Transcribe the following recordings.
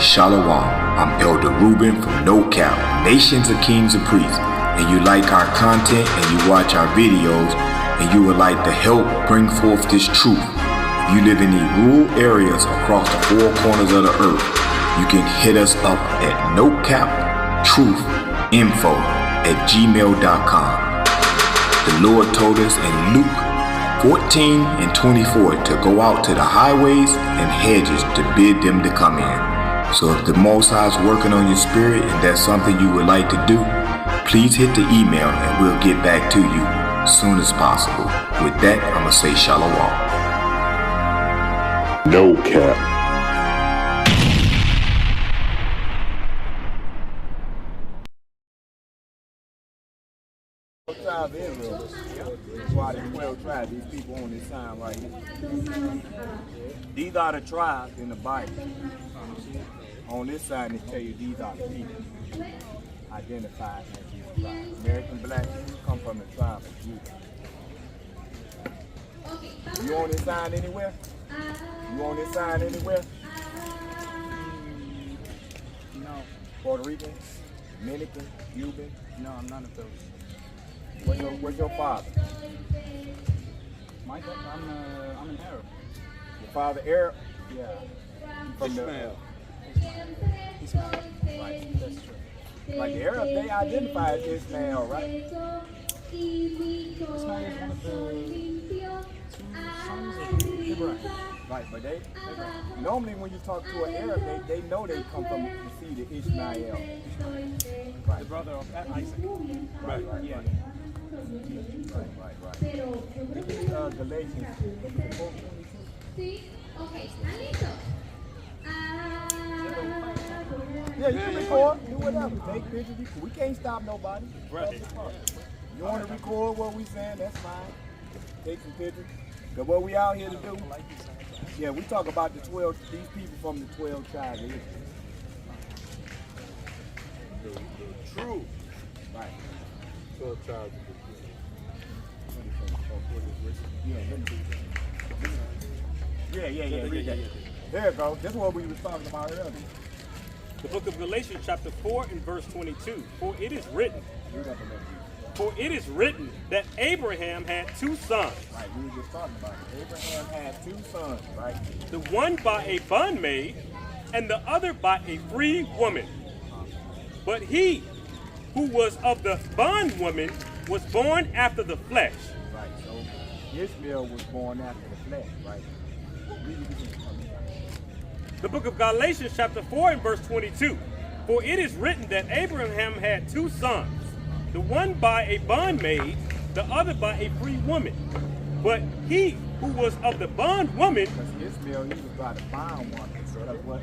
Shalom. I'm Elder Reuben from No Cap, Nations of Kings and Priests. And you like our content and you watch our videos and you would like to help bring forth this truth. If you live in the rural areas across the four corners of the earth, you can hit us up at nocaptruthinfo@gmail.com. The Lord told us in Luke 14:24 to go out to the highways and hedges to bid them to come in. So if the Most High is working on your spirit and that's something you would like to do, please hit the email and we'll get back to you as soon as possible. With that, I'm going to say shalom. No cap. Tribe of Israel. That's why the 12 tribes, these people on this sign right here. These are the tribes in the Bible. On this side, they tell you these are the people identified as these tribes. American black people come from the tribe of Judah. You on this sign anywhere? You on this sign anywhere? No. Puerto Rican, Dominican, Cuban? No, I'm none of those. Where's your father? I'm an Arab. Your father Arab? Yeah. From Ishmael. Right. That's true. Like the Arab, they identify as Ishmael, right? Ishmael is one of the two sons of Abraham. Right, but they normally when you talk to an Arab, they know they come from the seed of Ishmael. Right. The brother of Isaac. Right. Yeah. Right. This is Galatians 4:22. Yeah, you can record, do whatever. Take pictures. We can't stop nobody. Right. You want to record what we saying, that's fine. Take some pictures. But what we out here to do, yeah, we talk about the 12, these people from the 12 tribes of Israel. The true Right. 12 tribes. Yeah. Read that. There you go. This is what we was talking about earlier. The book of Galatians chapter 4 and verse 22. For it is written that Abraham had two sons. Right, we were just talking about it. Abraham had two sons, right? The one by a bondmaid and the other by a free woman. But he who was of the bondwoman was born after the flesh. Right, so Ishmael was born after the flesh, right? The book of Galatians chapter 4 and verse 22. For it is written that Abraham had two sons, the one by a bondmaid, the other by a free woman. But he who was of the bondwoman, because Ishmael, he was by the bondwoman. That's what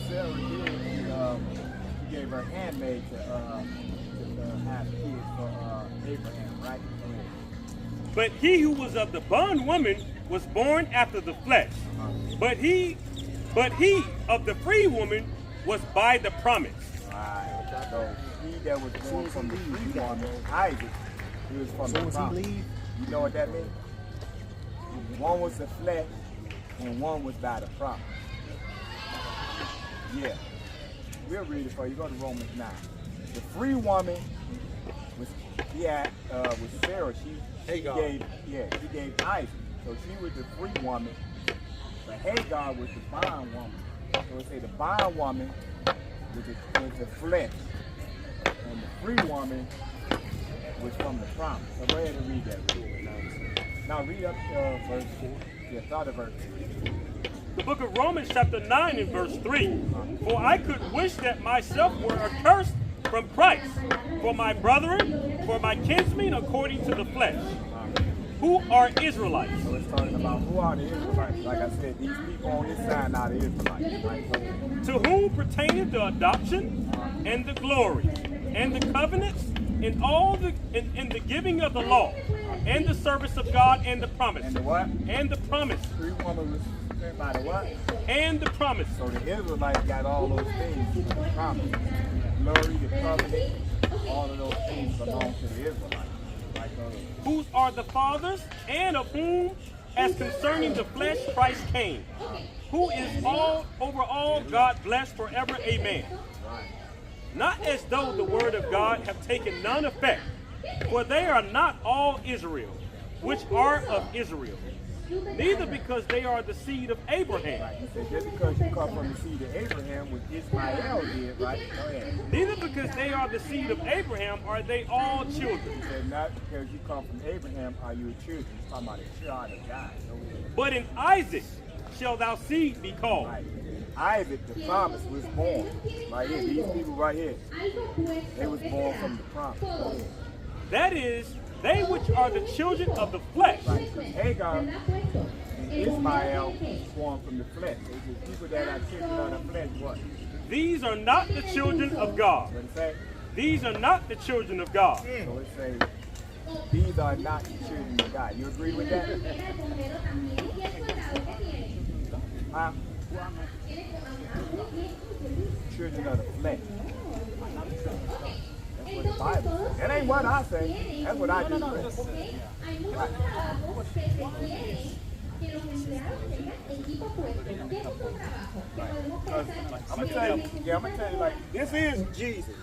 Sarah did. She gave her handmaid to have kids for Abraham, right? but he who was of the bondwoman was born after the flesh. But he of the free woman was by the promise. Right. So he that was born from the free woman, Isaac, he was from the promise. You know what that means? One was the flesh and one was by the promise. Yeah. We'll read it for you. Go to Romans 9. The free woman was Sarah. She gave Isaac. So she was the free woman. But Hagar was the bondwoman. So it say the bondwoman was the flesh. And the free woman was from the promise. So go ahead and read that real quick. Now read up verse 4. Yeah, start at verse 3. The book of Romans chapter 9 and verse 3. For I could wish that myself were accursed from Christ, for my brethren, for my kinsmen according to the flesh, who are Israelites. So it's talking about who are the Israelites. Like I said, these people on this side are the Israelites. Right? To whom pertaineth the adoption and the glory and the covenants and all the and the giving of the law and the service of God and the promise. And the what? And the promise. Free woman was sent by the what? And the promise. So the Israelites got all those things, the promise, the glory, the covenant, all of those things belong to the Israelites. Right? Whose are the fathers, and of whom, as concerning the flesh, Christ came, who is all over all, God bless forever, amen. Not as though the word of God have taken none effect, for they are not all Israel, which are of Israel, neither because they are the seed of Abraham. So just because you come from the seed of Abraham, which Ishmael did, right? Go ahead. Neither because they are the seed of Abraham are they all children. He said, not because you come from Abraham are you children. He's talking about a child of God. But in Isaac shall thou seed be called. Right. Isaac, the promise, was born. Right here, these people right here. They was born from the promise. Go ahead. That is, they which are the children of the flesh. Right. Hagar and Ishmael born from the flesh. It's the people that are children of the flesh. What? These are not the children of God. What it say? These are not the children of God. So it says, these are not the children of God. You agree with that? Huh? Children of the flesh. That's what the Bible says. That ain't what I say. That's what I just read. I'm gonna tell you, like, this is Jesus.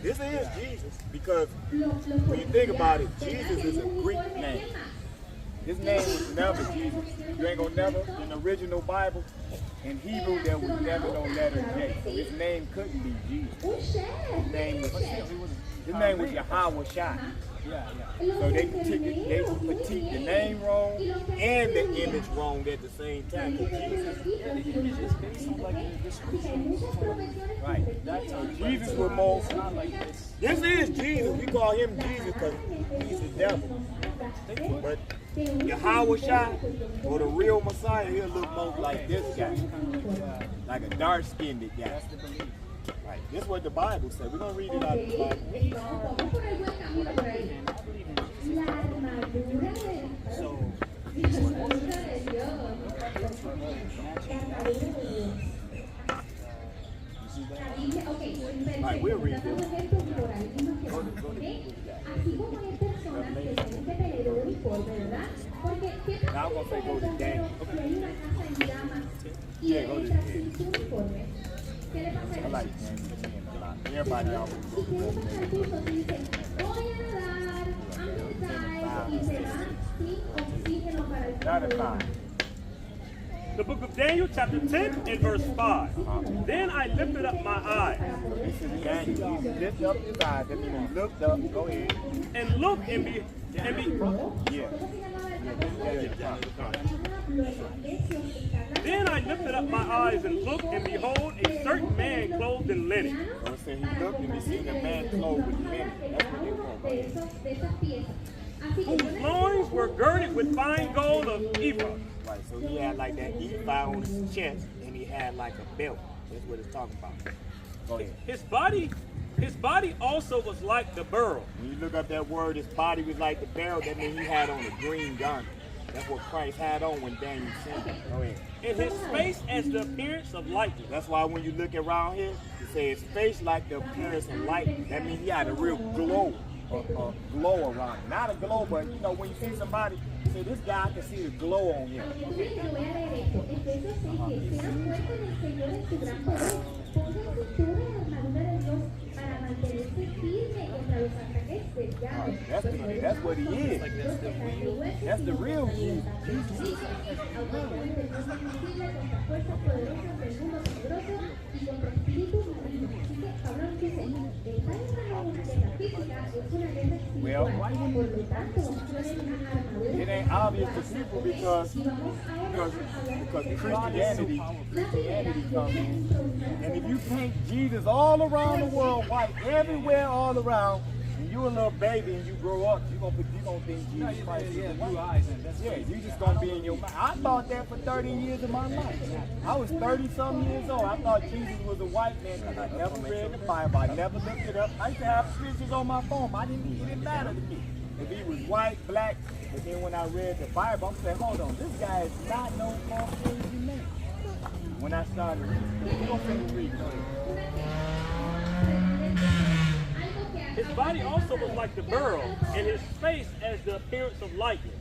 This is Jesus because when you think about it, Jesus is a Greek name. His name was never Jesus. You ain't gonna never, in the original Bible, in Hebrew, there was never no letter J. So his name couldn't be Jesus. His name was Yahweh Shai. So they critique the name wrong and the image wrong at the same time. Right. So Jesus was more. This is Jesus. We call him Jesus because he's the devil. But Yahweh Shai, or the real Messiah, he'll look more like this guy. Like a dark-skinned guy. Right. This is what the Bible says. We're going to read it out of the Bible. Right, we'll read this. Now I'm going to say go to Daniel. Yeah, go to Daniel. I like Daniel. Everybody always goes to Daniel. The book of Daniel, chapter 10 and verse 5. Then I lifted up my eyes. This is Daniel. He lifted up his eyes. That means he looked up. Go ahead. And looked and be. Yeah. Then I lifted up my eyes and looked, and behold, a certain man clothed in linen. So it said he looked and he seen a man clothed with linen. That's what they call it. Whose loins were girded with fine gold of ephah. Right, so he had like that ephah on his chest, and he had like a belt. That's what it's talking about. Go ahead. His body also was like the beryl. When you look up that word, his body was like the beryl. That means he had on a green garment. That's what Christ had on when Daniel seen him. Go ahead. And his face as the appearance of lightning. That's why when you look around here, you say his face like the appearance of lightning. That means he had a real glow. A glow around him. Not a glow, but you know, when you see somebody, you say, this guy, I can see the glow on him. That's what he is. That's the real Jesus. Well, it ain't obvious to people because Christianity comes in. And if you paint Jesus all around the world white, everywhere all around, and you're a little baby and you grow up, you're gonna think Jesus Christ is white. Yeah, you just gonna be in your mind. I thought that for 30 years of my life. I was 30-something years old. I thought Jesus was a white man because I never read the Bible. I never looked it up. I used to have pictures on my phone. It didn't matter to me. If he was white, black, but then when I read the Bible, I'm saying, hold on, this guy is not no Caucasian man. When I started reading, we're gonna finish reading. His body also was like the beryl, and his face as the appearance of lightning,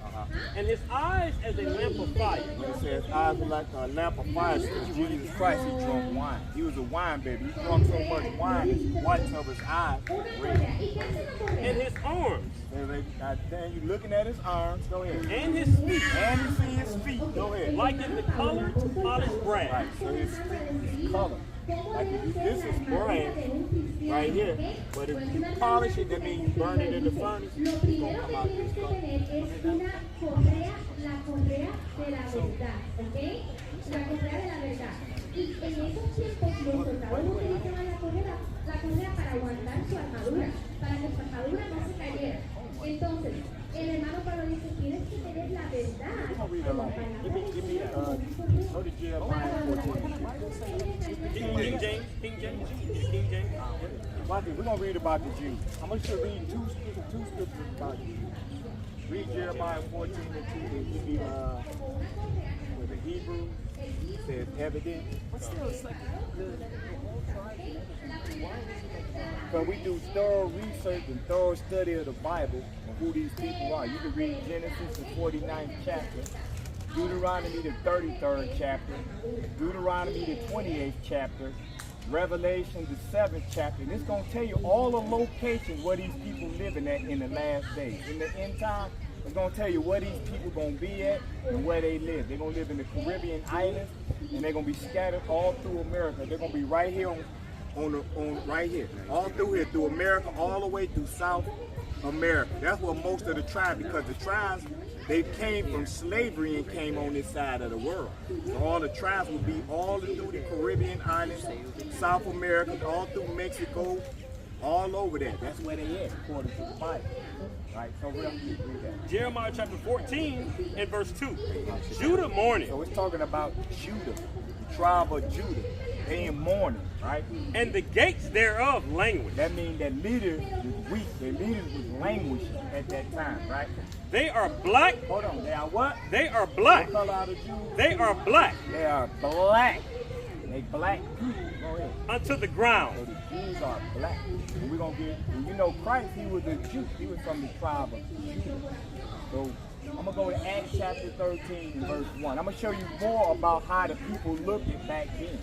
and his eyes as a lamp of fire. When it says, eyes were like a lamp of fire. Jesus Christ, he drunk wine. He was a wine baby. He drunk so much wine, his whites of his eyes red. And his arms. Then you looking at his arms. Go ahead. And his feet. And you see his feet. Go ahead. Like in the colored polished brass. Right. So his feet is colored. Like this is brass right here, but if you polish it, that means you burn it in the furnace, it's gonna come out this color. Y en esos tiempos los soldados utilizaban la correa para aguantar su armadura, para que su armadura no se cayera. Entonces, el hermano Pablo dice, tienes que tener la verdad. Go to Jeremiah 14. King James. We're gonna read about the Jews. I'm gonna read two scriptures about the Jews. Read Jeremiah 14 and 2. Then give me with the Hebrew. Says evident. So we do thorough research and thorough study of the Bible and who these people are. You can read Genesis, the 49th chapter, Deuteronomy, the 33rd chapter, Deuteronomy, the 28th chapter, Revelation, the 7th chapter. And it's going to tell you all the locations where these people living at in the last days. In the end time, it's going to tell you where these people going to be at and where they live. They're going to live in the Caribbean islands, and they're going to be scattered all through America. They're going to be right here on right here, all through here, through America, all the way through South America. That's where most of the tribes, because the tribes, they came from slavery and came on this side of the world. So all the tribes will be all through the Caribbean islands, South America, all through Mexico, all over there. That's where they at, according to the Bible. Right, so read that. Jeremiah chapter 14 and verse 2. Judah mourning. So it's talking about Judah, the tribe of Judah. They in mourning, right? And the gates thereof languish. That means that leaders was weak. Their leaders was languishing at that time, right? They are black. Hold on, they are what? They are black. What color are the Jews? They are black. They are black. They black people. Go ahead. Unto the ground. So the Jews are black. And we're gonna get, and you know Christ, he was a Jew. He was from the tribe of Judah. So I'm gonna go to Acts chapter 13 and verse 1. I'm gonna show you more about how the people looked at back then.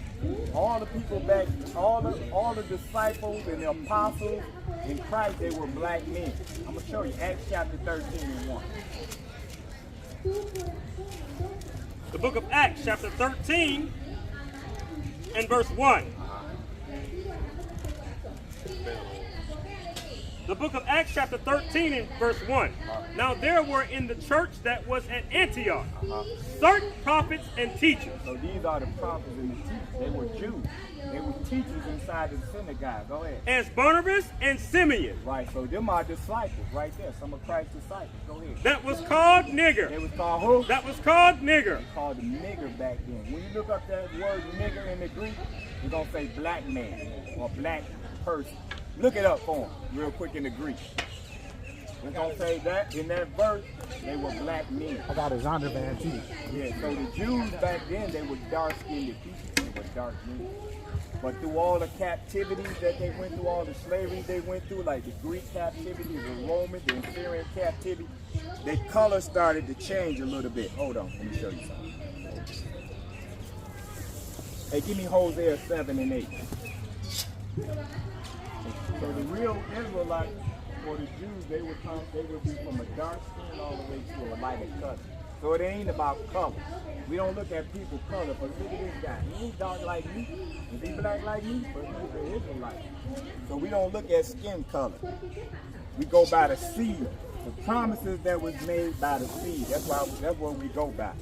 All the people back, all the disciples and the apostles in Christ, they were black men. I'm gonna show you Acts chapter 13 and 1. The book of Acts chapter 13 and verse 1. The book of Acts chapter 13 and verse 1. Now there were in the church that was at Antioch certain prophets and teachers. So these are the prophets and the teachers. They were Jews. They were teachers inside the synagogue. Go ahead. As Barnabas and Simeon. Right, so them are disciples right there. Some of Christ's disciples. Go ahead. That was called nigger. They was called who? That was called nigger. They called the nigger back then. When you look up that word nigger in the Greek, you're going to say black man or black person. Look it up for them real quick in the Greek. We're going to say that in that verse, they were black men. I got a Zondervan too. Yeah, so the Jews back then, they were dark-skinned people. They were dark men. But through all the captivities that they went through, all the slavery they went through, like the Greek captivity, the Roman, the Assyrian captivity, their color started to change a little bit. Hold on, let me show you something. Hey, give me Hosea 7 and 8. So the real Israelites, for the Jews, they would be from a dark skin all the way to a lighter color. So it ain't about color. We don't look at people's color, but look at this guy. He ain't dark like me. Is he black like me? But he's an Israelite. So we don't look at skin color. We go by the seed. The promises that was made by the seed. That's what we go by.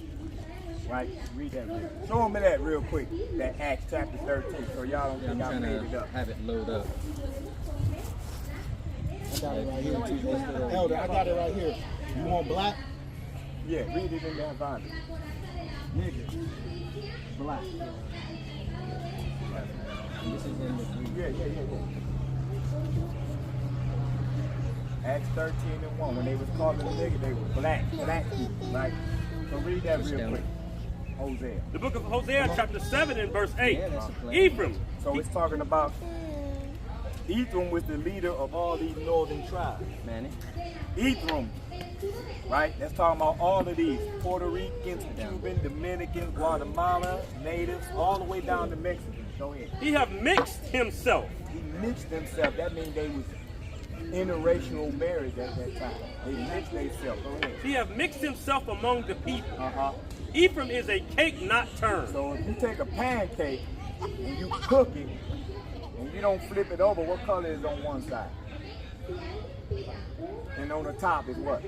Right? Read that real quick. Show me that real quick. That Acts chapter 13. So y'all don't think I made it up. Have it load up. I got it right here too. Elder, I got it right here. You want black? Yeah, read it in that Bible. Nigga. Black. This is in the Greek. Yeah. Acts 13 and 1. When they was calling the nigga, they were black people, right? So read that real quick. Hosea. The book of Hosea chapter 7 and verse 8. Ephraim. So it's talking about Ephraim was the leader of all these northern tribes. Manny. Ephraim, right? That's talking about all of these. Puerto Ricans, Cuban, Dominicans, Guatemala, natives, all the way down to Mexicans. Go ahead. He have mixed himself. He mixed himself. That means they was interracial marriage at that time. They mixed themselves. Go ahead. He have mixed himself among the people. Uh-huh. Ephraim is a cake not turned. So if you take a pancake and you cook it and you don't flip it over, what color is on one side? And on the top is what?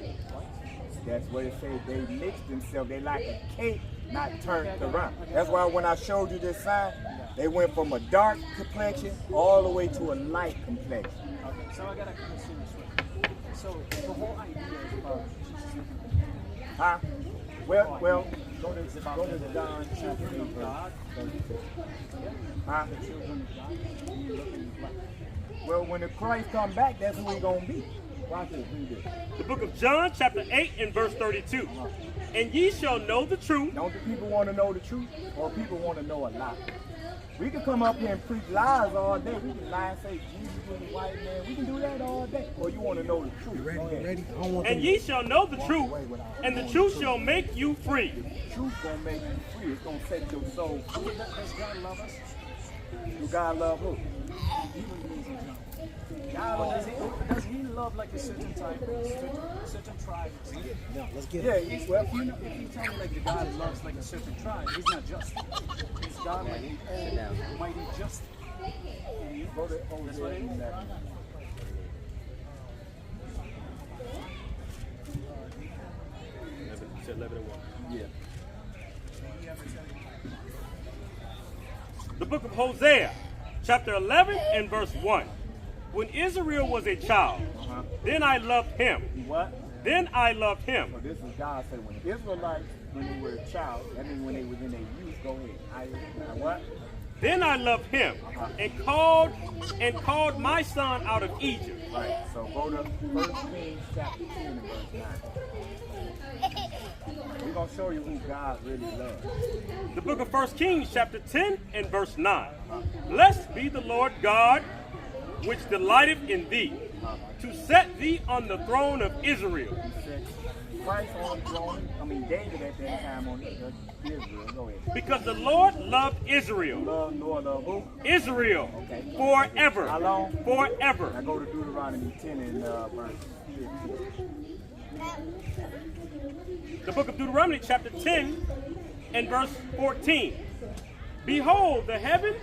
That's what it says. They mixed themselves. They like a cake not turned around. That's why when I showed you this sign, they went from a dark complexion all the way to a light complexion. Okay, so I got a question. So the whole idea is about Huh? Well, go to John chapter 8, God, Huh? the children of God, looking black. Well, when the Christ come back, that's who we gonna be. Watch this, read this. The book of John, chapter 8 and verse 32. And ye shall know the truth. Don't the people want to know the truth, or people want to know a lie? We can come up here and preach lies all day. We can lie and say Jesus was a white man. We can do that all day. Or you want to know the truth? Ready? Go ahead. Ready? I don't want And them- ye shall know the truth, and the truth shall make you free. The truth gonna make you free. It's gonna set your soul free. Does God love us? Do God love who? But does he love like a certain type, certain tribe? No, let's get Yeah, it. well, If you tell me like the God loves like a certain tribe, he's not just. Is God like mighty just? go to That's what it is. Said 11 and 1. Yeah. The book of Hosea, chapter 11 and verse 1. When Israel was a child, then I loved him. What? Then I loved him. So this is God said when the Israelites, when they were a child, that means when they was in their youth, go ahead. I what? Then I loved him and called my son out of Egypt. Right. So go to 1 Kings chapter 10 and verse 9. We're going to show you who God really loves. The book of 1 Kings, chapter 10 and verse 9. Blessed be the Lord God, which delighteth in thee, to set thee on the throne of Israel. He said, Christ on the throne, David at that time on Israel. Go ahead. Because the Lord loved Israel. Lord of who? Israel. Okay. Forever. How long? Forever. Now go to Deuteronomy 10 and verse 15. The book of Deuteronomy, chapter 10 and verse 14. Behold, the heaven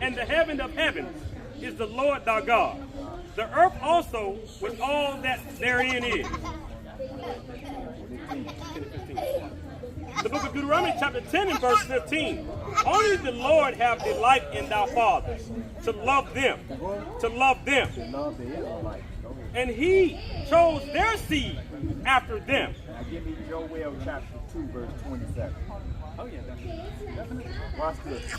and the heaven of heavens is the Lord thy God. The earth also with all that therein is. The book of Deuteronomy, chapter 10 and verse 15. Only the Lord have delight in thy fathers, to love them, to love them. Love the Israelites. Go ahead. And he chose their seed after them. Now give me Joel chapter 2 verse 27. Oh yeah, definitely. Watch this.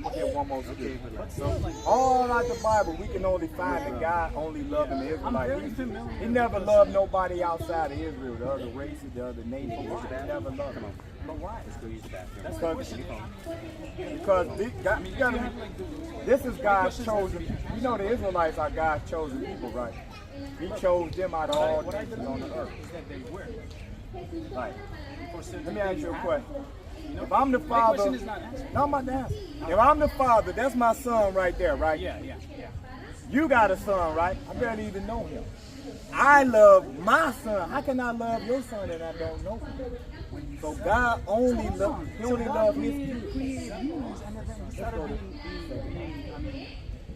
Okay, one more scripture. So like, All out the Bible, we can only find that God only loving the I'm very Israelites. familiar. He never loved nobody outside of Israel, the other races, the other nations. He never loved them. But why? That's the Because, question. because this is God's chosen. You know the Israelites are God's chosen people, right? He chose them out of all What I nations believe on the earth. is that they were. Right. For certain Let me ask things you a happen. question. You know, If I'm the my father, question is not answered. no, I'm about to answer. If I'm the father, that's my son right there, right? Yeah. You got a son, right? I barely even know him. I love my son. How can I love your son and I don't know him? So God only loves, he only loves his people. Created humans and then started being,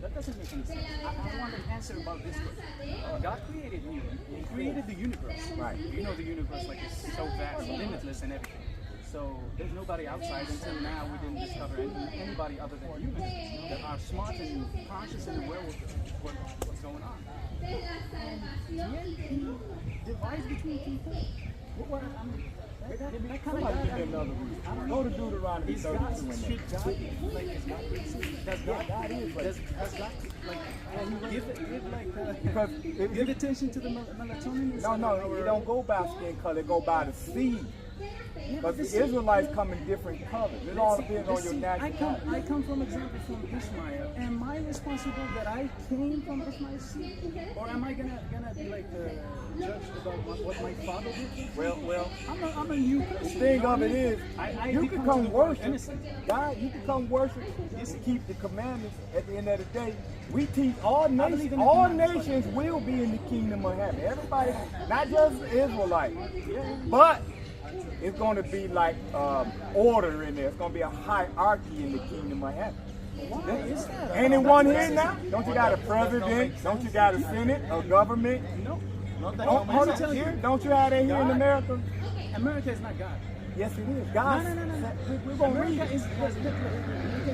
that doesn't make any sense. I want an answer about this question. God created humans. He created the universe. Right. You know the universe like is so vast, limitless and everything. So there's nobody outside until now we didn't discover anybody other than humans that are smart and conscious and aware of what's going on. Yet he divides between people. That kind of Somebody give me another reason. Go to Deuteronomy is 32 God, and should God be like, is God racist? Does God is racist. does God like Because give attention to the melatonin? no, it don't go by skin color, it go by the seed. But the Israelites come in different colors. It all depends on your nationality. I come from example from Ishmael. Am I responsible that I came from Ishmael's seed, or am I gonna be like judged about what my father did? Well, I'm a new person. the thing of it is, you can come worship innocent. God. You can come worship just to keep the commandments. At the end of the day, we teach all nations. All nations will be in the kingdom of heaven. Everybody, not just Israelites, but it's going to be like order in there. It's going to be a hierarchy in the kingdom of heaven. Anyone here now? Don't you got a president? Don't you got a senate, a government? No. Don't you have that here in America? America is not God. Yes, it is. God. No. We're going to read America it. is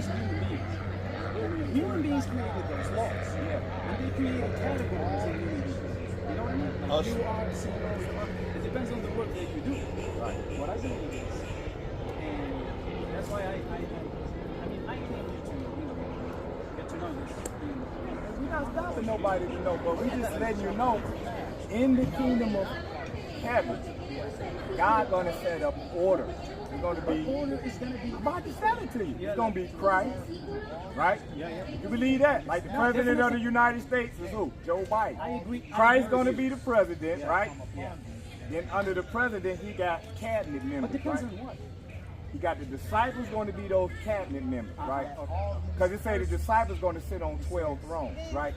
human beings. Human beings created those laws. Yeah. And they created categories of human beings. You know what I mean? Like you are single. It depends on the work that you do. Right. What I believe is, and that's why I came here to, get to know this. We're not stopping nobody to know, but we just letting you know, in the kingdom of heaven, God gonna set up order. It's gonna be. Order is gonna be. I'm about to tell it to you. It's gonna be Christ, right? Yeah. You believe that? Like the president of the definitely. United States is who? Joe Biden. I agree. Christ gonna be the president, right? Yeah. Then under the president, he got cabinet But members, depends right? on what. He got the disciples going to be those cabinet members, right? Because it say the disciples going to sit on 12 thrones, right?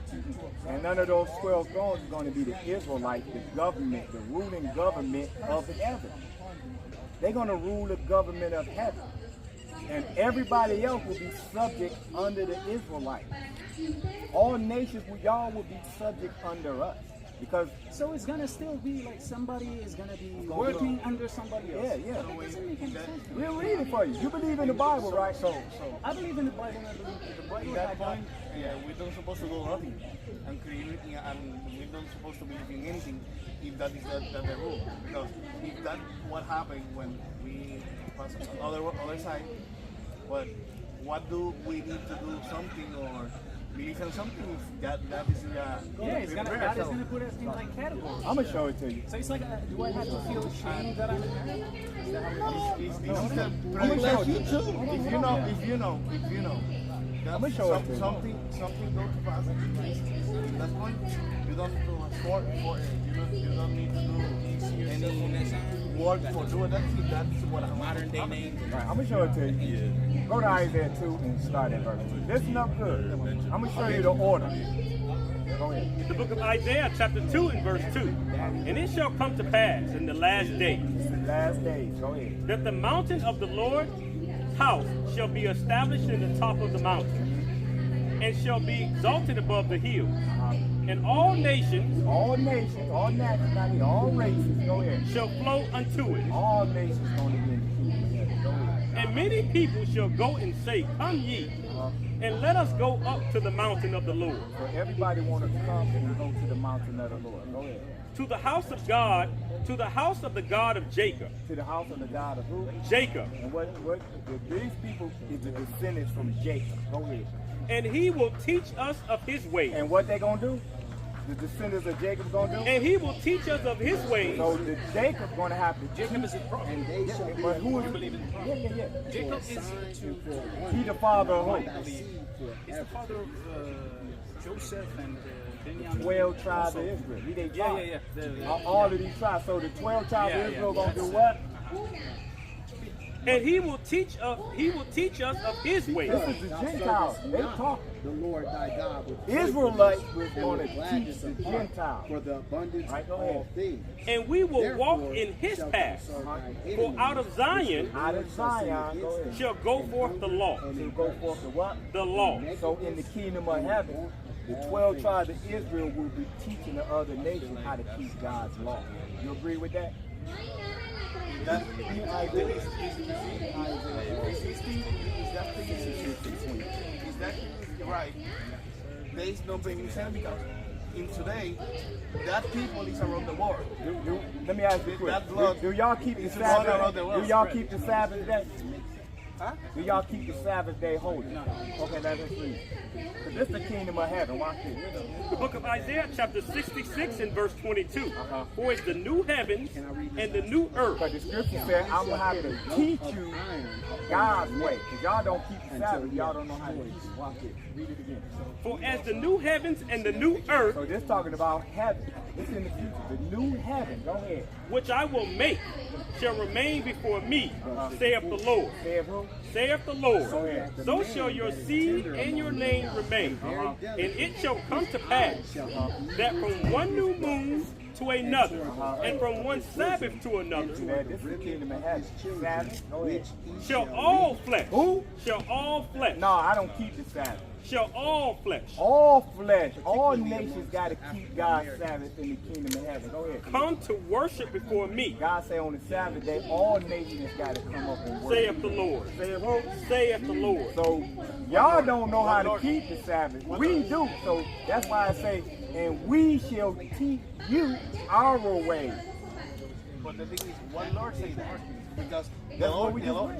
And none of those 12 thrones is going to be the Israelites, the government, the ruling government of heaven. They're going to rule the government of heaven. And everybody else will be subject under the Israelites. All nations, y'all will be subject under us. Because So it's gonna still be like somebody is gonna be working under somebody else. Yeah. That doesn't make any sense. We'll read it for you. You believe in the Bible, right? I believe in the Bible and I believe in the Bible. At that point, we don't supposed to do nothing and create, and we don't supposed to believe in anything if that is the rule. Because if that's what happened when we pass on the other side, what do we need to do something or believe in something if that is God is gonna put us in like categories. I'm going to show it to you. So it's like, do I have to feel ashamed that I'm American? Is that how it This is the prediction. If you know, that I'ma show it to you. something goes to pass at that point, you don't need to sport for it. You don't need to do any work for doing that. That's what modern day name. Right, I'm going to show it to you. Go to Isaiah 2 and start at verse 2. Listen up good. I'm going to show you the order. Go ahead. The book of Isaiah, chapter 2 and verse 2. And it shall come to pass in the last days Last days. Go ahead. that the mountain of the Lord's house shall be established in the top of the mountain, and shall be exalted above the hills. And all nations All nations, all nationality, all races. Go ahead. shall flow unto it. All nations going to be in the kingdom of heaven. Go ahead. And many people shall go and say, Come ye, and let us go up to the mountain of the Lord, So everybody want to come and go to the mountain of the Lord. Go ahead. to the house of God, to the house of the God of Jacob. To the house of the God of who? Jacob. And what these people is the descendants from Jacob. Go ahead. And he will teach us of his ways. And what they going to do? The descendants of Jacob going to do? And he will teach us of his ways. So the Jacob going to have to. Jacob is a prophet. And they shall be But who is You believe in the prophet? Yeah. Jacob is He the father of who? He's the father of Joseph and Benjamin. 12 tribes of Israel. He they tribe. Yeah. All of these tribes. So the 12 tribes of Israel going to do what? And he will teach us of his ways. This is the Gentiles. They talk. the Lord thy God with Israelites was and going with to gladness teach the of heart Gentiles. for the abundance Right, go of all ahead. things. And we will walk Therefore in his shalt paths. thou serve thine For enemies, out of Zion Out of Zion, go ahead. shall go forth the law. To go forth to what? The law. So in the kingdom of heaven, the 12 tribes of Israel will be teaching the other nations how to keep God's law. You agree with that? That is that right? There is no bringing sense because in today, that people is around the world. Let me ask you a That question. blood Do y'all keep the is running around Sabbath? the world. Do y'all keep the Sabbath day? Do y'all keep the Sabbath day holy? No. Okay, let's read. Because this is the kingdom of heaven. Watch this. The book of Isaiah, chapter 66 and verse 22. For it's the new heavens and the new earth. But the scripture said, I'm going to have to teach you God's way. Because y'all don't keep the Sabbath. Y'all don't know how to teach it. Watch it. Read it again. For as the new heavens and the new earth. So this talking about heaven. This in the future. The new heaven. Go ahead. Which I will make shall remain before me, saith the Lord. Saith the Lord. So shall your seed and your name remain. And it shall come to pass that from one new moon to another, and from one Sabbath to another, This is the kingdom of heaven. Sabbath. Go ahead. shall all flesh. Who? Shall all flesh. No, I don't keep the Sabbath. Shall all flesh. All flesh, all nations got to keep God's Sabbath in the kingdom of heaven. Go ahead. Come to worship before me, God say on the Sabbath day, all nations got to come up and worship. saith the Lord. Saith the Lord. So y'all don't know how to keep the Sabbath. We do. So that's why I say, and we shall teach you our ways. But the thing is, what Lord say that? Because That's what we the Lord,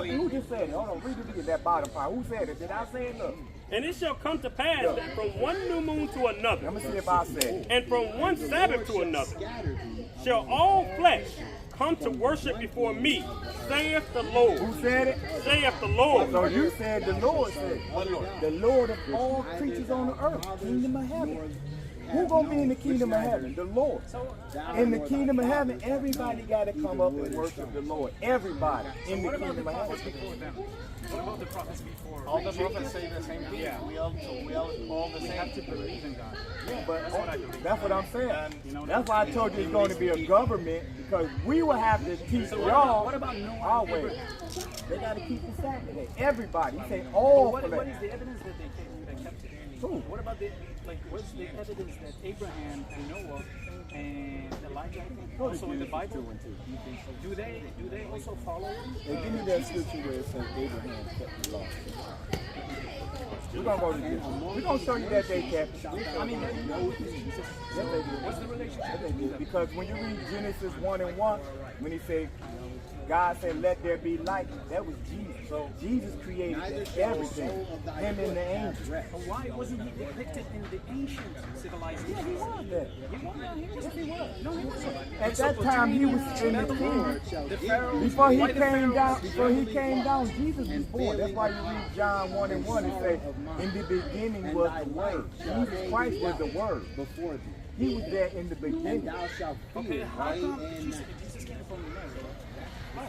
who just said it? Hold on, read it again, that bottom part. Who said it? Did I say it? Look. And it shall come to pass that from one new moon to another, Let me see if I said it. and from one Sabbath to another, shall all flesh come to worship before me, saith the Lord. Who said it? Saith the Lord. So you said the Lord said it. what Lord? The Lord of all creatures on the earth, kingdom of heaven. Who gonna be in the kingdom of heaven? The Lord. In the kingdom of heaven, everybody got to come up and worship the Lord. Everybody in the kingdom of heaven. What about the prophets before? All the prophets say the same thing. Yeah. We all the We same. have to believe in God. Yeah, but That's what I believe. that's what I'm saying. That's why I told you it's going to be a government, because we will have to teach y'all What about Noah our and way. Abraham? They got to keep the Sabbath day. Everybody. He said But all what flesh. is the evidence that they kept it? Who? What about what's the evidence that Abraham and Noah and Elijah, I think, also in the Bible, do they also follow it? Hey, give me that scripture where it says Abraham kept the law. We're gonna go to this. We're gonna show you that they kept it. I mean, Yes, they did. what's the relationship? Yes, they did. Because when you read Genesis 1:1, when he said, God said, let there be light, that was Jesus. So Jesus created everything, him and the angels. But why wasn't he depicted in the ancient civilization? He was there. Yes, he was. No, he wasn't. At that time, he was in the kingdom. The Pharaoh, Before he why the came Pharaoh- down, Jesus was born. That's why you read John 1:1 and say, in the beginning was the Word. Jesus Christ was the Word. He was there in the beginning. Okay, how come Jesus came from Mary? I'm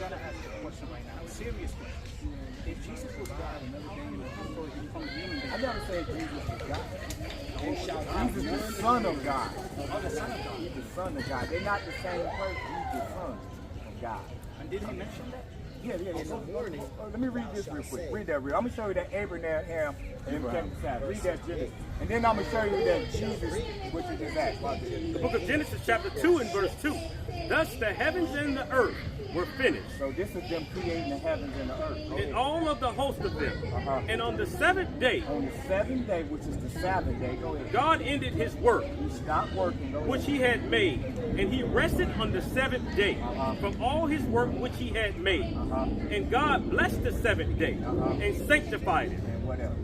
gonna ask you a question right now, a serious question. If Jesus was God, how come he come from human being? I never said Jesus was God. Jesus is the Son of God. Oh, the Son of God. He's the Son of God. They're not the same person. He's the Son of God. And did he mention that? Yeah. Let me read this real quick. Read that real. I'm going to show you that Abraham and him kept the Sabbath. Read that Genesis. And then I'm going to show you that Jesus, which is his act. The book of Genesis chapter 2 and verse 2. Thus the heavens and the earth were finished, So this is them creating the heavens and the earth. and all of the host of them. And on the seventh day, On the seventh day, which is the Sabbath day, go ahead. God ended his work, He stopped working. Go ahead. which he had made, and he rested on the seventh day from all his work which he had made. And God blessed the seventh day and sanctified it, And whatever.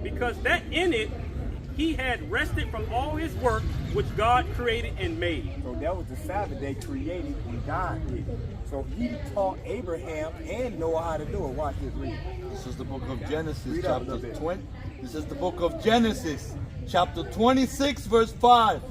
because that in it he had rested from all his work which God created and made. So that was the Sabbath day created when God did it. So he taught Abraham and Noah how to do it. Watch this, read. This is the book of Genesis, Read up a chapter little bit. 20. This is the book of Genesis, chapter 26, verse 5.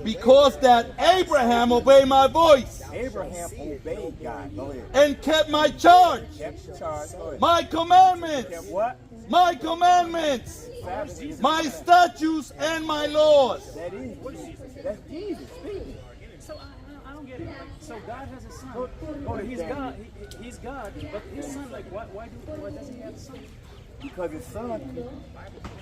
Because that Abraham obeyed my voice Abraham obeyed God. Go ahead. and kept my charge, Kept the charge. Go ahead. my Kept commandments, what? my commandments, Sabbath is my statutes, and my laws. That is Jesus. That's Jesus speaking. So I don't get it. So God has a son. Go to He's Daniel. God. He's God. But his son, like, why doesn't he have a son? Because his son,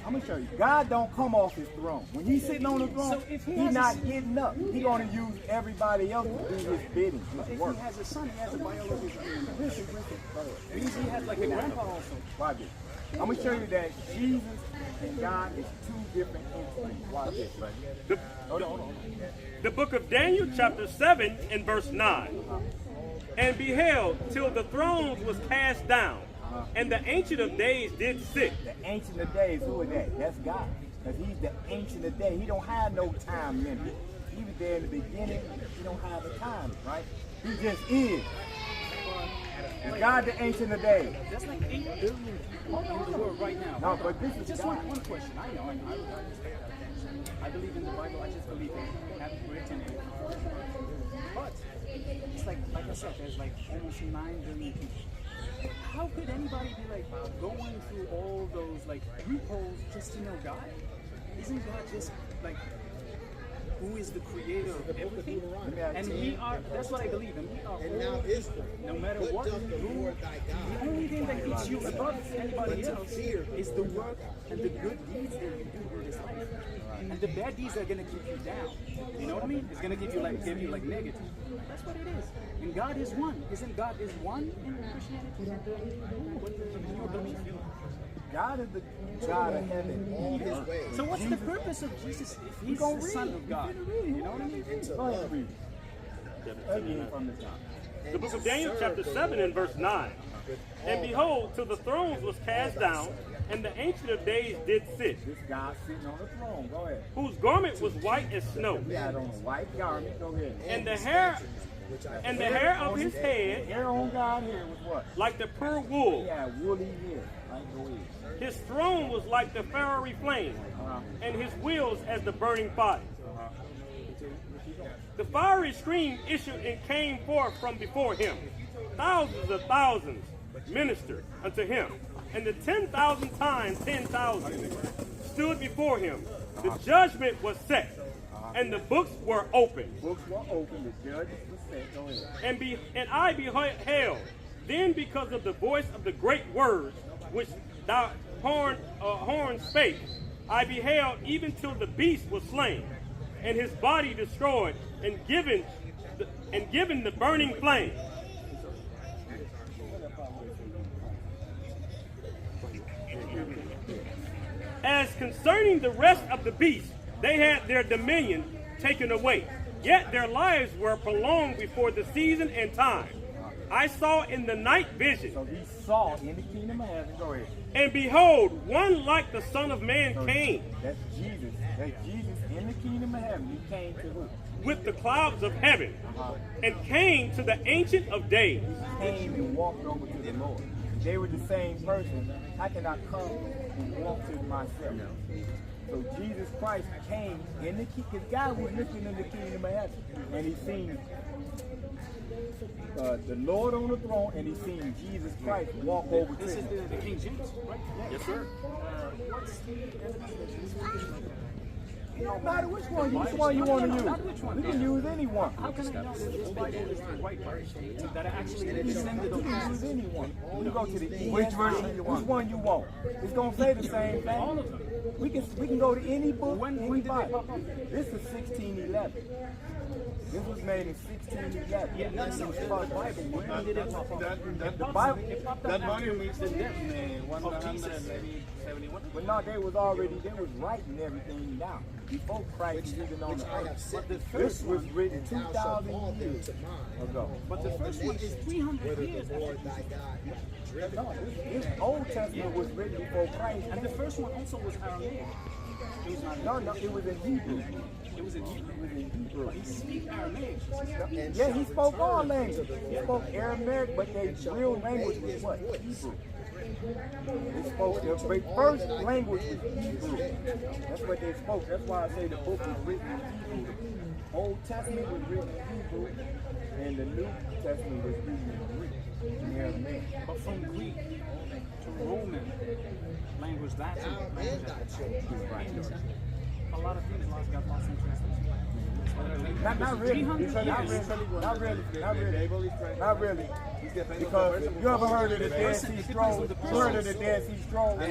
I'm going to show you. God don't come off his throne. When he's sitting on the throne, So if he he's has not a- getting up. He's going to use everybody else to do his bidding, his If work. he has a son, he has a biological son. Listen. Means he has like a grandpa also. Watch it. I'm going to show you that Jesus and God is two different entities. Watch this, right? Hold on. The book of Daniel, chapter 7 and verse 9. And beheld till the thrones was cast down, and the Ancient of Days did sit. The Ancient of Days, who is that? That's God. Because he's the Ancient of Days. He don't have no time limit. He was there in the beginning. He don't have a time, right? He just is. Is God the Ancient of Days? That's like 8 billion people in the world right now. No, but this is just God. one question. I know. I believe in the Bible. I just believe in having written it. But it's like I said, there's like almost 9 billion people. How could anybody be like going through all those like loopholes just to know God? Isn't God just like who is the creator of everything? And we are, that's what I believe, and we are all, no matter what you do, the only thing that keeps you above anybody else is the work and the good deeds that you do in this life. And the bad deeds are going to keep you down. You know what I mean? It's going to give you like negative. That's what it is. And God is one. Isn't God is one in Christianity? What do you believe? God is the God of heaven and earth. So what's the purpose of Jesus if he's the Son of God? You know what I mean? Go ahead and read it. Again from the top. The book of Daniel, chapter 7 and verse 9. And behold, till the thrones was cast down, and the Ancient of Days did sit. This God sitting on the throne. Go ahead. Whose garment was white as snow. He had on a white garment. Go ahead. And the hair of his head, hair on God's hair was what? like the pure wool. He had woolly hair. Like, go ahead. His throne was like the fiery flame, and his wheels as the burning fire. The fiery stream issued and came forth from before him. Thousands of thousands ministered unto him, and the 10,000 times 10,000 stood before him. The judgment was set, and the books were opened. Books were open. The judges were set. Go ahead. And I beheld, then because of the voice of the great words which thou horn spake, I beheld even till the beast was slain, and his body destroyed, and given the burning flame. As concerning the rest of the beasts, they had their dominion taken away, yet their lives were prolonged before the season and time. I saw in the night vision. So he saw in the kingdom of heaven. Go ahead. And behold, one like the Son of Man came. That's Jesus. That's Jesus in the kingdom of heaven. He came to who? With the clouds of heaven, and came to the Ancient of Days. He came and walked over to the Lord. They were the same person. How can I come and walk to myself? So Jesus Christ came in the kingdom, because God was looking in the kingdom of heaven, and he seen the Lord on the throne, and he seen Jesus Christ walk over to This him. is the King James, right? Yes, sir. What's the evidence that Jesus Christ? It don't matter which one you want to use. Not which one. We can use any one. How can I know that this Bible is the right Bible? That I actually descended You on can use any one. You go to the Which version you want? Which one you want? It's gonna say the same thing. all of them. We can go to any book, When any did they Bible. pop up? This is 1611. This was made in 1611. Yeah, no, no, it's about the Bible. When did it pop up? The Bible. It popped up That after volume is the death in of 100, Jesus. maybe 71. But no, they was writing everything down before Christ was even on the earth. But the This first was one, written 2,000 years ago. but the first one is 300 years after Jesus. No, this Old Testament was written before Christ. And the first one also was Aramaic. It was not. No, it was in Hebrew. It was in Hebrew. It was in Hebrew. He speak Aramaic. Yeah, he spoke all languages. He spoke Aramaic, but their real language was what? Hebrew. They spoke, their first language was Hebrew. That's what they spoke. That's why I say the book was written in Hebrew. Old Testament was written in Hebrew, and the New Testament was written in Greek, in Aramaic. But from Greek to Roman language, Latin language, a lot of things got lost in translation. Not really. 300 Not years. really. Because you ever heard of the Dead Sea Scrolls? You heard of the Dead Sea Scrolls?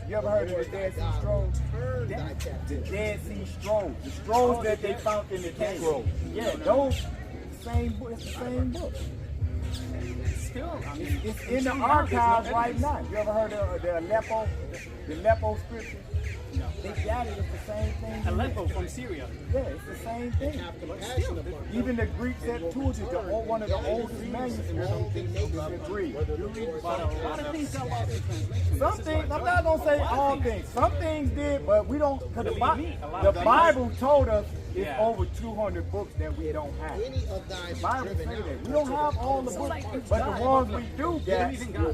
You ever heard of the Dead Sea Scrolls? The Dead Sea Scrolls. The scrolls that they found in the cave. Yeah, those, it's the same book. Still, I mean, It's in the archives right now. You ever heard of the Aleppo scripture? No. They got it. It's the same thing. Aleppo from Syria. Yeah, it's the same thing. Even the Greek Septuagint, one of the oldest manuscripts, is Greek. But a lot of things got lost in translation. Some things, I'm not gonna say all things. Some things did, but we don't. Cause Believe me, a lot the of things- Bible told us it's Yeah. over 200 books that we don't have. Any of thine The Bible say that we don't have all the books, like it's but God. the ones we do get, Even God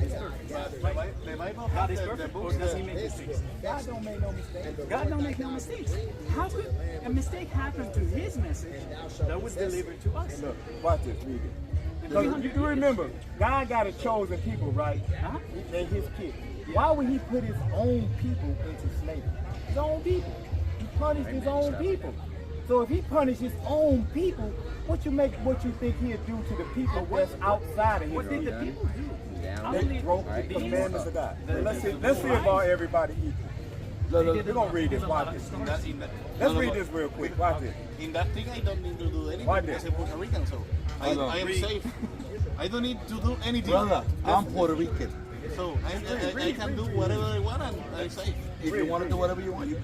is perfect. The Bible God has is perfect, or does he make mistakes? God don't make no mistakes. God don't make no mistakes. How could a mistake happen to his message that was delivered to us? Look, watch this, read it. Because you remember, God got a chosen people, right? Huh? And his kids. Why would he put his own people into slavery? His own people. He punished his own people. So if he punished his own people, what you think he'd do to the people that's outside of him? What did the people do? They broke the commandments of God. Let's see if all everybody equal. We're gonna read this. Watch this. Let's read this real quick. Watch this. In that thing, I don't need to do anything Why because this? I'm Puerto Rican, so I am safe. I don't need to do anything. Brother, I'm Puerto Rican. So I can do whatever I want and I'm safe. If you want to do whatever you want, you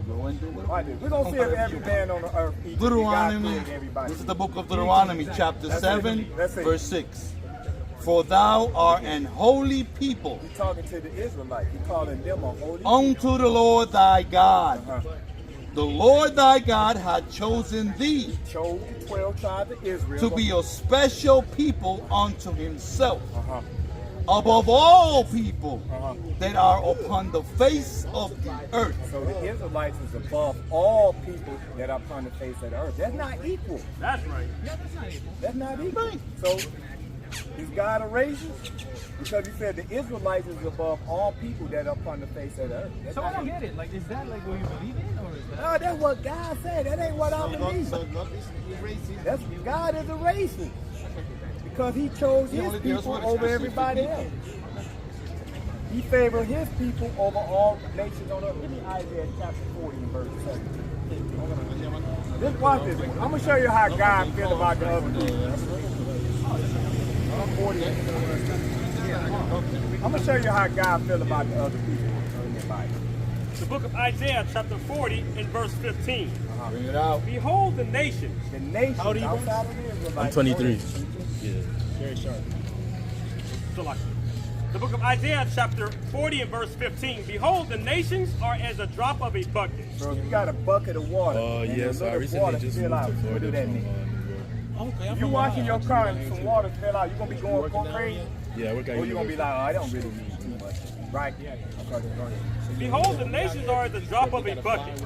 go and do whatever. Watch this. We're gonna see if every man on the earth equal. Deuteronomy, God created everybody. this is the book of Deuteronomy, chapter That's 7, it. That's it. verse 6. For thou art an holy people He's talking to the Israelites. He's calling them a holy unto the Lord thy God. Uh-huh. The Lord thy God hath chosen thee He chose the 12 tribes of Israel to be a special people unto himself, Uh-huh. above all people Uh-huh. that are upon the face of the earth. So the Israelites is above all people that are upon the face of the earth. That's not equal. That's right. That's not equal. So is God a racist? Because he said the Israelites is above all people that are upon the face of the earth. That's So I not don't equal. get it. Like, is that like what you believe in, or is that? No, that's what God said. That ain't what I believe. So God is racist. That's God is a racist. Because he chose his only deals people with over exclusive everybody people. else. He favored his people over all nations on earth. Give me Isaiah chapter 40 and verse 7. Just watch this. I'm going to show you how God feels about the other people. I'm going to show you how God feels about the other people in the Bible. The book of Isaiah, chapter 40, and verse 15. Bring it out. Behold the nations. The nations outside of Israel. I'm 23. So like, the book of Isaiah, chapter 40, and verse 15. Behold, the nations are as a drop of a bucket. So if you got a bucket of water, and Yes, the I little water recently just spill moved out, to what Florida do that from mean? New York. If you washing your car and some water spill out, you gonna be going crazy, Yeah, we're or you gonna be like, oh, I don't really need too much, right? Okay, go ahead. Behold, the nations are as a drop of a bucket,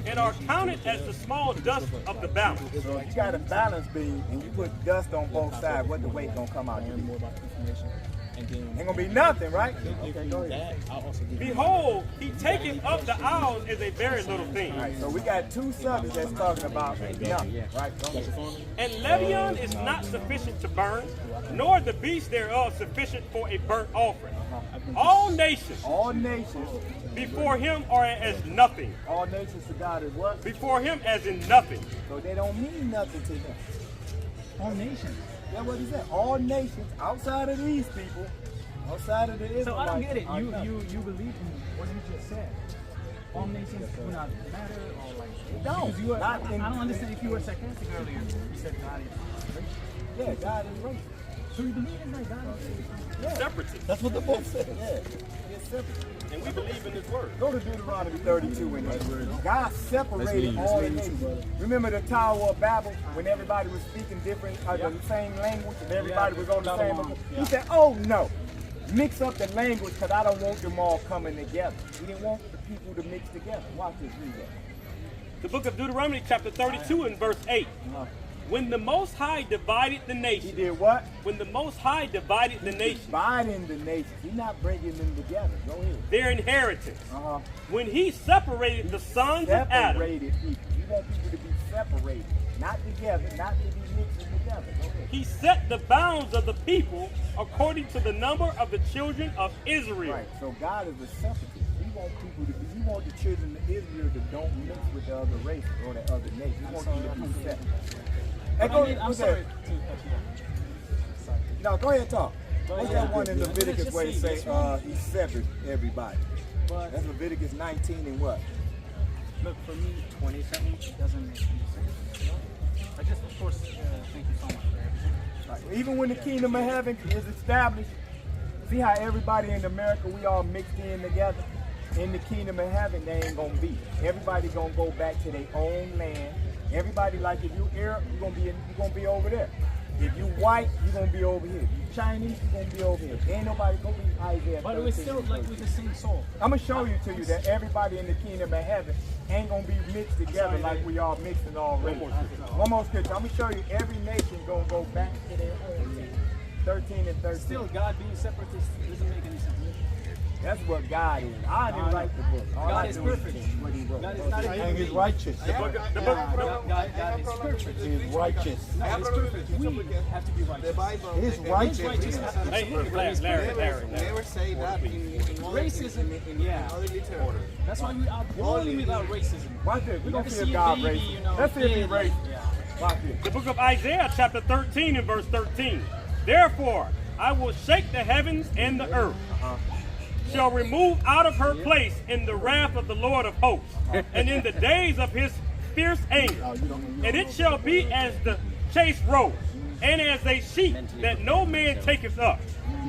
and are counted as the small dust of the balance. So if you got a balance beam and you put dust on both sides, what the weight gonna come out? Ain't gonna be nothing, right? Okay, go ahead. Behold, he taketh up the isles as a very little thing. All right, so we got two subjects that's talking about nothing, right? Go ahead. And Lebanon is not sufficient to burn, nor the beast thereof sufficient for a burnt offering. All nations All nations, before him are as nothing. all nations to God is what? Before him as in nothing. So they don't mean nothing to them. All nations. That's what he said. All nations outside of these people, outside of the Israelites. So I don't get it. are You nothing. you believe in what you just said. All nations do not matter, or like don't. because you were, Not I in- don't understand if you were sarcastic earlier. You said God is racist. Yeah, God is racist. So you believe in that God is racist? Separatists. That's what the book said. Yeah. It's separate. And we believe in his word. Go to Deuteronomy 32 in there. God separated all the nations. Remember the Tower of Babel when everybody was speaking different, the same language and everybody was on the same. He said, oh no, mix up the language because I don't want them all coming together. He didn't want the people to mix together. Watch this, read that. The book of Deuteronomy, chapter 32, and verse 8. When the Most High divided the He nation, did what? when the Most High divided the nation, Dividing the nations. He's not bringing them together. Go ahead. their inheritance, Uh-huh. when he separated the sons of Adam, Separated people. You want people to be separated, not together, not to be mixing together. Go ahead. he set the bounds of the people according to the number of the children of Israel. Right. So God is a separatist. He want people to be. He want the children of Israel to don't mix with the other race or the other nation. He wants them to be separate. Hey, go ahead. I'm What's sorry that? to cut you off. No, go ahead and talk. What's that one in Yeah. Leviticus where it Just say see this he severed everybody? But That's Leviticus 19 and what? look, for me, 27 doesn't make any sense. I just, of course, thank you so much for everything. Right. Even when the kingdom of heaven is established, see how everybody in America, we all mixed in together? In the kingdom of heaven, they ain't gonna be. Everybody gonna go back to their own land. Everybody, like if you Arab, you're gonna be over there. If you white, you're gonna be over here. If you Chinese, you're gonna be over here. Ain't nobody gonna be Isaiah. But we're still like with the same soul. I'm gonna show you that everybody in the kingdom of heaven ain't gonna be mixed together like we all mixed in already. One more scripture. I'm gonna show you every nation gonna go back to their own land. 13 and 13. Still, God being separatist doesn't make any sense. That's what God is. I didn't write the book. All God I is do perfect. what he wrote. God is not And he's righteous. God is perfect. He's righteous. No, he's perfect. We have to be righteous. He's righteous. Righteous. Hey, Larry. Never say that in Racism, yeah. other literature. That's why we are born without racism. Watch this. We're gonna never see if see a God baby, racist. you know, Let's see if he kid, racist. yeah. Watch this. The book of Isaiah, chapter 13 and verse 13. Therefore, I will shake the heavens and the earth, shall remove out of her place in the wrath of the Lord of hosts, and in the days of his fierce anger. And it shall be as the chased roe, and as a sheep that no man taketh up.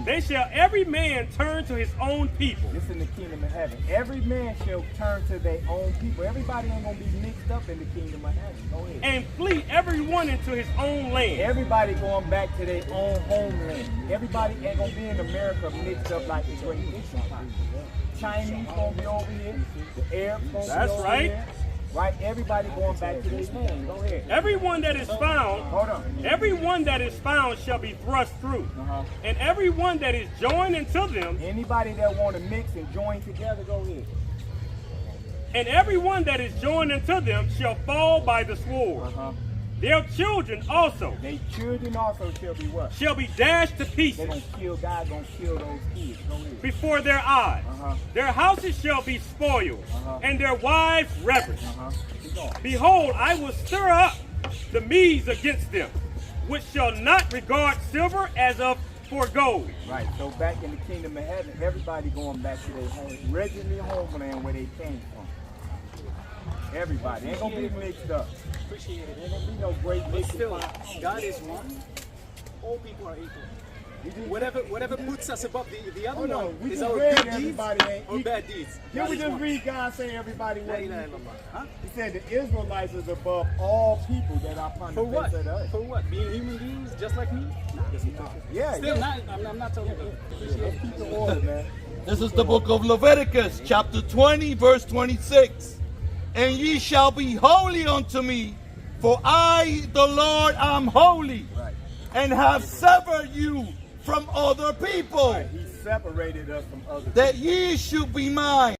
They shall every man turn to his own people. This in the kingdom of heaven. Every man shall turn to their own people. Everybody ain't gonna be mixed up in the kingdom of heaven. Go ahead. And flee every one into his own land. Everybody going back to their own homeland. Everybody ain't gonna be in America mixed up like it's going to be. Chinese gonna be over here. The Arabs gonna That's be over right. here. Right? Everybody going back to their land. Go ahead. Everyone that is found, Hold on. everyone that is found shall be thrust through. And everyone that is joined unto them, Anybody that want to mix and join together, go ahead. and everyone that is joined unto them shall fall by the sword. Their children also They children also shall be what? shall be dashed to They pieces gonna kill God, gonna kill those kids. Go ahead. before their eyes. Their houses shall be spoiled, and their wives ravished. Keep going. Behold, I will stir up the Medes against them, which shall not regard silver as of for gold. Right. So back in the kingdom of heaven, everybody going back to their home, originally homeland where they came from. Everybody ain't gonna be mixed up. Appreciate it. Ain't gonna be no great But mixed still, up. God is one. All people are equal. Whatever puts us above the other Hold on, one we is just our read good deeds everybody ain't or equal. bad deeds. Can God we is just one. read God say everybody La was ilaha equal? illallah. Huh? He said the Israelites is above all people that are upon the For what? face of the earth. For what? Being human beings just like me? Yeah, Still yeah. not. I'm not telling you. Let's keep the order, man. This is the book of Leviticus, chapter 20, verse 26. And ye shall be holy unto me, for I, the Lord, am holy, Right. and have severed you from other people, He separated us from other that ye should be mine.